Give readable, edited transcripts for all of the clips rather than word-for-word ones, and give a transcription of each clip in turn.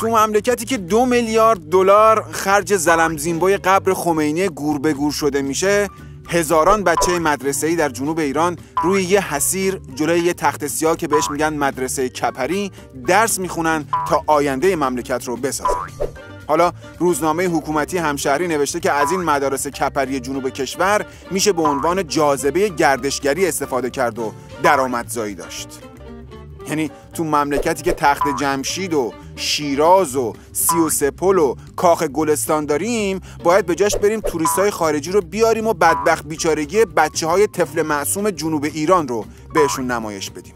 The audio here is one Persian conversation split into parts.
تو مملکتی که 2 میلیارد دلار خرج زلمزینبای قبر خمینی گور به گور شده میشه، هزاران بچه مدرسه‌ای در جنوب ایران روی یه حصیر جلوی یه تخت سیاه که بهش میگن مدرسه کپری درس میخونن تا آینده مملکت رو بسازن. حالا روزنامه حکومتی همشهری نوشته که از این مدارس کپری جنوب کشور میشه به عنوان جاذبه گردشگری استفاده کرد و درآمدزایی داشت. یعنی تو مملکتی که تخت جمشید و شیراز و 33 پل و کاخ گلستان داریم، باید به جاش بریم توریستای خارجی رو بیاریم و بدبخت بیچارگی بچه‌های طفل معصوم جنوب ایران رو بهشون نمایش بدیم.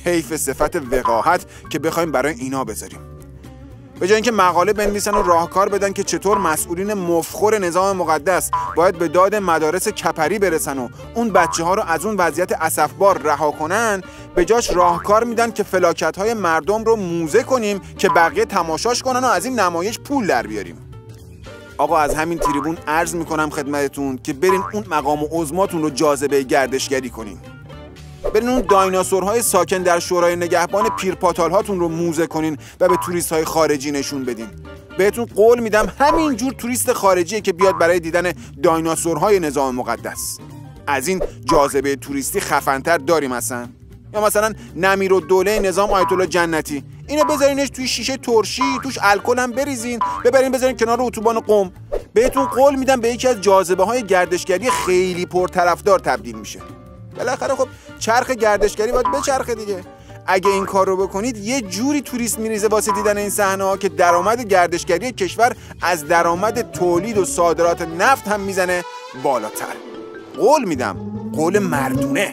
حیف صفت وقاحت که بخوایم برای اینا بذاریم. به جای اینکه مقاله بنویسن و راهکار بدن که چطور مسئولین مفخور نظام مقدس باید به داد مدارس کپری برسن و اون بچه‌ها رو از اون وضعیت اسفبار رها کنن، به جاش راهکار میدن که فلاکت‌های مردم رو موزه کنیم که بقیه تماشاش کنن و از این نمایش پول در بیاریم. آقا از همین تریبون عرض میکنم خدمتتون که برین اون مقام و عظماتون رو جاذبه گردشگری کنین. برین اون دایناسورهای ساکن در شورای نگهبان پیرپاتال هاتون رو موزه کنین و به توریست های خارجی نشون بدین. بهتون قول میدم همین جور توریست خارجیه که بیاد برای دیدن دایناسورهای نظام مقدس. از این جاذبه توریستی خفن‌تر داریم اصلا؟ یا مثلا نمیرالدوله نظام آیت الله جنتی، اینو بذارینش توی شیشه ترشی، توش الکل هم بریزین، ببرین بذارین کنار اتوبان قم. بهتون قول میدم به یکی از جاذبه‌های گردشگری خیلی پرطرفدار تبدیل میشه. بالاخره خب چرخ گردشگری باید بچرخه دیگه. اگه این کار رو بکنید یه جوری توریست میریزه واسه دیدن این صحنه‌ها که درآمد گردشگری کشور از درآمد تولید و صادرات نفت هم میزنه بالاتر. قول میدم، قول مردونه.